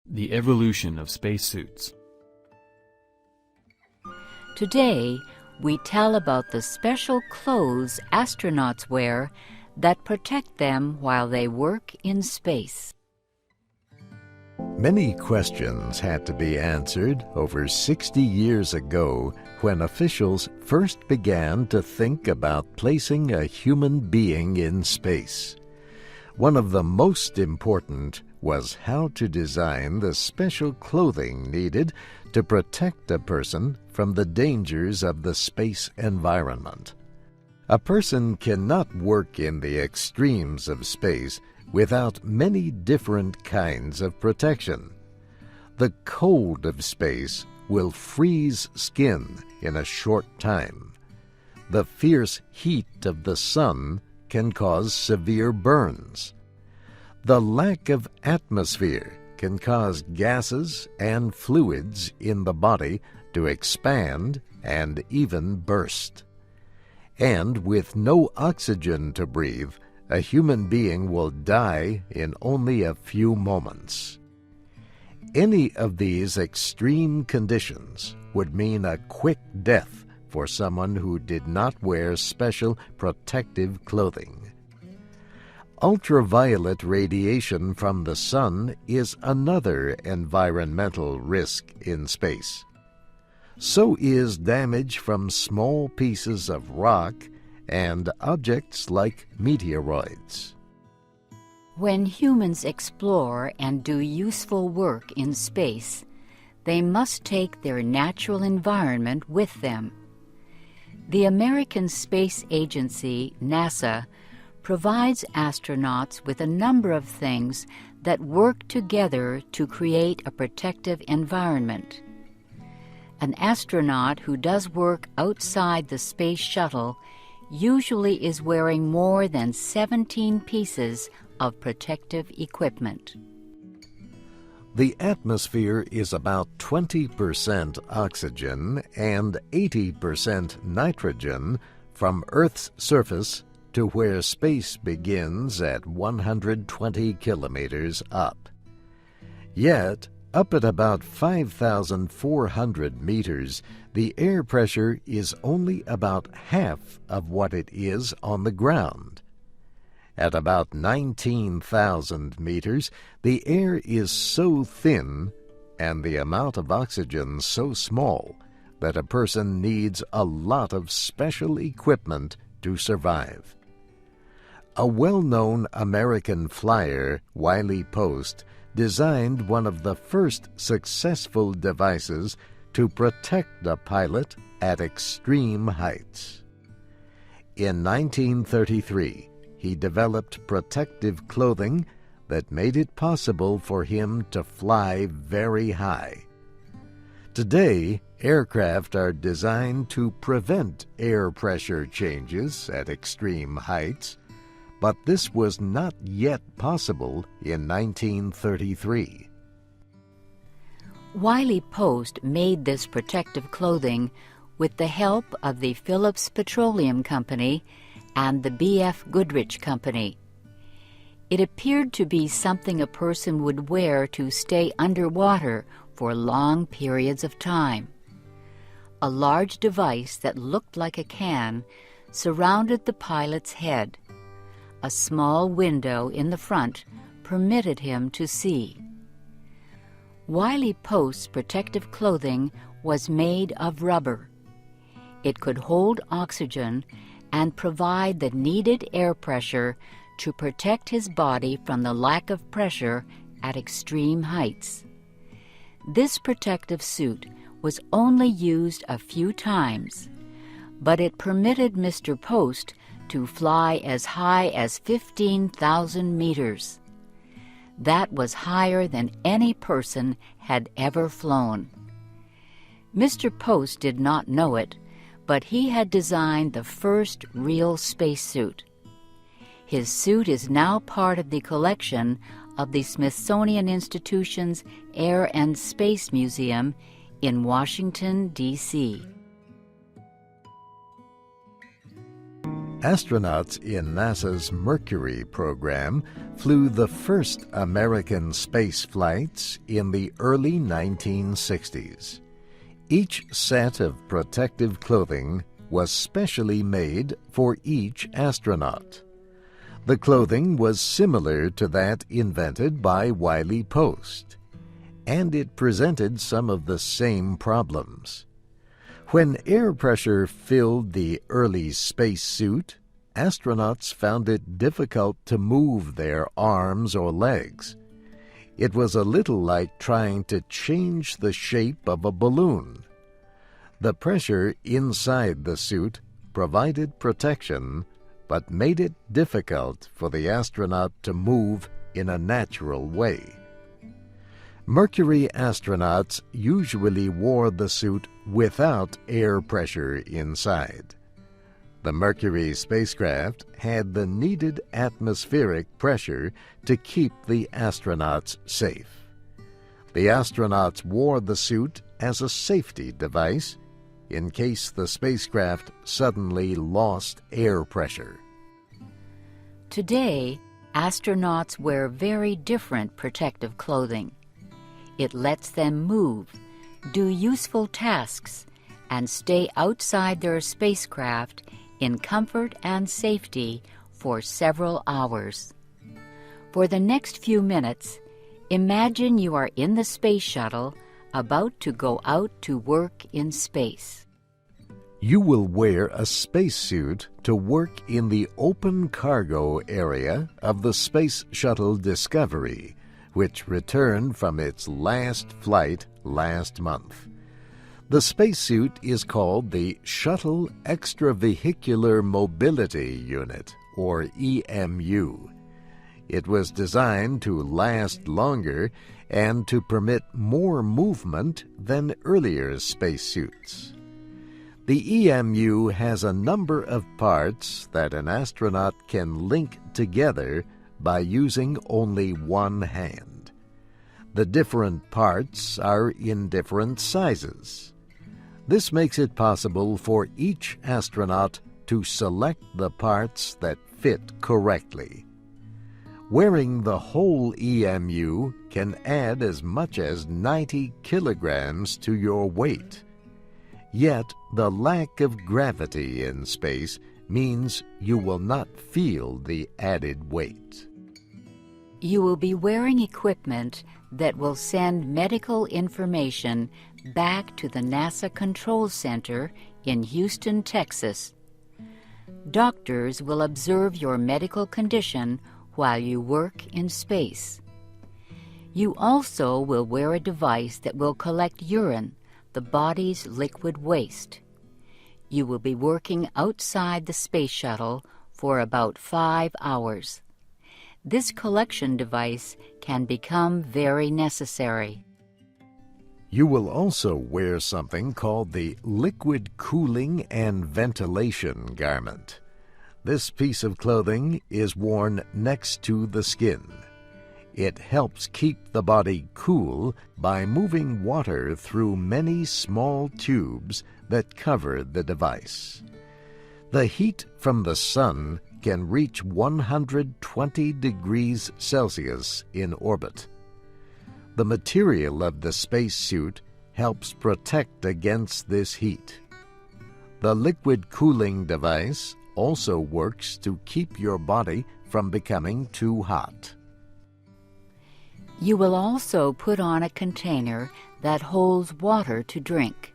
The evolution of spacesuits. Today, we tell about the special clothes astronauts wear that protect them while they work in space. Many questions had to be answered over 60 years ago when officials first began to think about placing a human being in space. One of the most important was how to design the special clothing needed to protect a person from the dangers of the space environment. A person cannot work in the extremes of space without many different kinds of protection. The cold of space will freeze skin in a short time. The fierce heat of the sun can cause severe burns. The lack of atmosphere can cause gases and fluids in the body to expand and even burst. And with no oxygen to breathe, a human being will die in only a few moments. Any of these extreme conditions would mean a quick death for someone who did not wear special protective clothing. Ultraviolet radiation from the sun is another environmental risk in space. So is damage from small pieces of rock and objects like meteoroids. When humans explore and do useful work in space, they must take their natural environment with them. The American Space Agency, NASA, provides astronauts with a number of things that work together to create a protective environment. An astronaut who does work outside the space shuttle usually is wearing more than 17 pieces of protective equipment. The atmosphere is about 20% oxygen and 80% nitrogen from Earth's surface to where space begins at 120 kilometers up. Yet, up at about 5,400 meters, the air pressure is only about half of what it is on the ground. At about 19,000 meters, the air is so thin and the amount of oxygen so small that a person needs a lot of special equipment to survive. A well-known American flyer, Wiley Post, designed one of the first successful devices to protect a pilot at extreme heights. In 1933, he developed protective clothing that made it possible for him to fly very high. Today, aircraft are designed to prevent air pressure changes at extreme heights, but this was not yet possible in 1933. Wiley Post made this protective clothing with the help of the Phillips Petroleum Company and the B.F. Goodrich Company. It appeared to be something a person would wear to stay underwater for long periods of time. A large device that looked like a can surrounded the pilot's head. A small window in the front permitted him to see. Wiley Post's protective clothing was made of rubber. It could hold oxygen and provide the needed air pressure to protect his body from the lack of pressure at extreme heights. This protective suit was only used a few times, but it permitted Mr. Post to fly as high as 15,000 meters. That was higher than any person had ever flown. Mr. Post did not know it, but he had designed the first real spacesuit. His suit is now part of the collection of the Smithsonian Institution's Air and Space Museum in Washington, D.C. Astronauts in NASA's Mercury program flew the first American space flights in the early 1960s. Each set of protective clothing was specially made for each astronaut. The clothing was similar to that invented by Wiley Post, and it presented some of the same problems. When air pressure filled the early spacesuit, astronauts found it difficult to move their arms or legs. It was a little like trying to change the shape of a balloon. The pressure inside the suit provided protection, but made it difficult for the astronaut to move in a natural way. Mercury astronauts usually wore the suit without air pressure inside. The Mercury spacecraft had the needed atmospheric pressure to keep the astronauts safe. The astronauts wore the suit as a safety device in case the spacecraft suddenly lost air pressure. Today, astronauts wear very different protective clothing. It lets them move, do useful tasks, and stay outside their spacecraft in comfort and safety for several hours. For the next few minutes, imagine you are in the space shuttle about to go out to work in space. You will wear a spacesuit to work in the open cargo area of the Space Shuttle Discovery, which returned from its last flight last month. The spacesuit is called the Shuttle Extravehicular Mobility Unit, or EMU. It was designed to last longer and to permit more movement than earlier spacesuits. The EMU has a number of parts that an astronaut can link together by using only one hand. The different parts are in different sizes. This makes it possible for each astronaut to select the parts that fit correctly. Wearing the whole EMU can add as much as 90 kilograms to your weight. Yet the lack of gravity in space means you will not feel the added weight. You will be wearing equipment that will send medical information back to the NASA Control Center in Houston, Texas. Doctors will observe your medical condition while you work in space. You also will wear a device that will collect urine, the body's liquid waste. You will be working outside the space shuttle for about 5 hours. This collection device can become very necessary. You will also wear something called the Liquid Cooling and Ventilation Garment. This piece of clothing is worn next to the skin. It helps keep the body cool by moving water through many small tubes that cover the device. The heat from the sun can reach 120 degrees Celsius in orbit. The material of the spacesuit helps protect against this heat. The liquid cooling device also works to keep your body from becoming too hot. You will also put on a container that holds water to drink.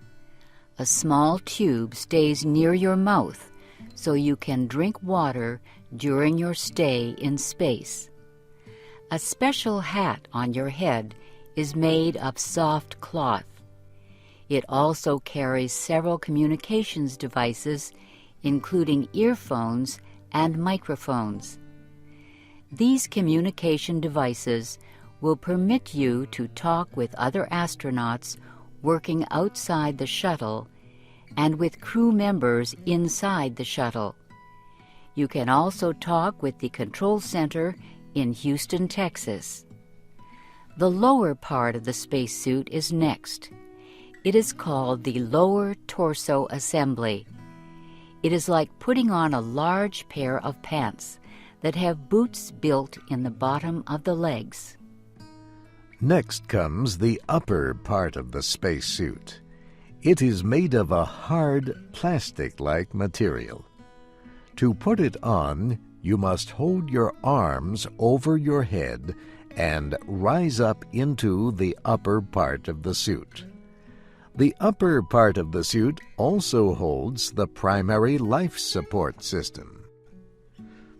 A small tube stays near your mouth so you can drink water during your stay in space. A special hat on your head is made of soft cloth. It also carries several communications devices, including earphones and microphones. These communication devices will permit you to talk with other astronauts working outside the shuttle and with crew members inside the shuttle. You can also talk with the control center in Houston, Texas. The lower part of the spacesuit is next. It is called the lower torso assembly. It is like putting on a large pair of pants that have boots built in the bottom of the legs. Next comes the upper part of the spacesuit. It is made of a hard, plastic-like material. To put it on, you must hold your arms over your head and rise up into the upper part of the suit. The upper part of the suit also holds the primary life support system.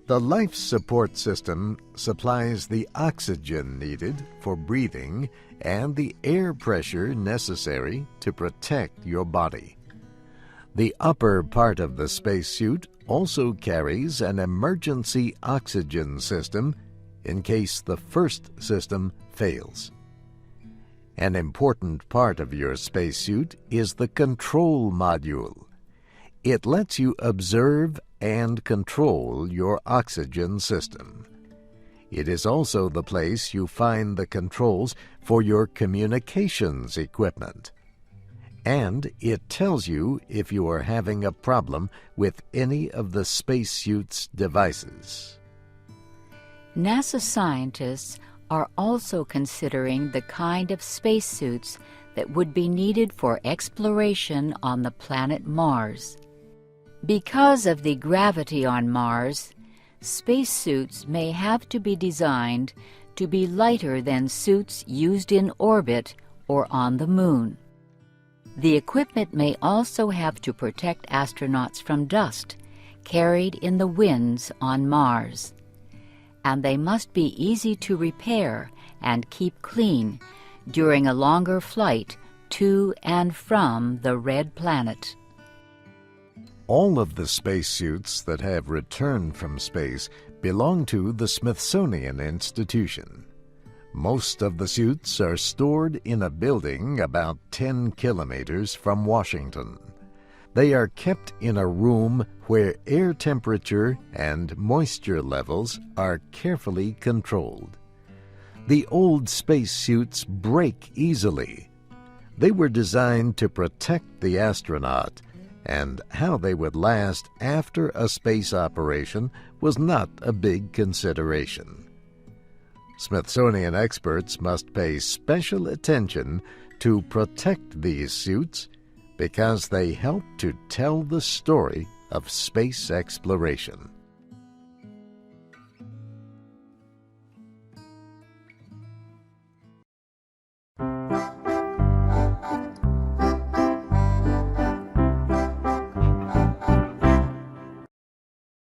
The life support system supplies the oxygen needed for breathing and the air pressure necessary to protect your body. The upper part of the spacesuit also carries an emergency oxygen system in case the first system fails. An important part of your spacesuit is the control module. It lets you observe and control your oxygen system. It is also the place you find the controls for your communications equipment. And it tells you if you are having a problem with any of the spacesuit's devices. NASA scientists are also considering the kind of spacesuits that would be needed for exploration on the planet Mars. Because of the gravity on Mars, spacesuits may have to be designed to be lighter than suits used in orbit or on the Moon. The equipment may also have to protect astronauts from dust carried in the winds on Mars. And they must be easy to repair and keep clean during a longer flight to and from the red planet. All of the spacesuits that have returned from space belong to the Smithsonian Institution. Most of the suits are stored in a building about 10 kilometers from Washington. They are kept in a room where air temperature and moisture levels are carefully controlled. The old spacesuits break easily. They were designed to protect the astronaut, and how they would last after a space operation was not a big consideration. Smithsonian experts must pay special attention to protect these suits because they help to tell the story of space exploration.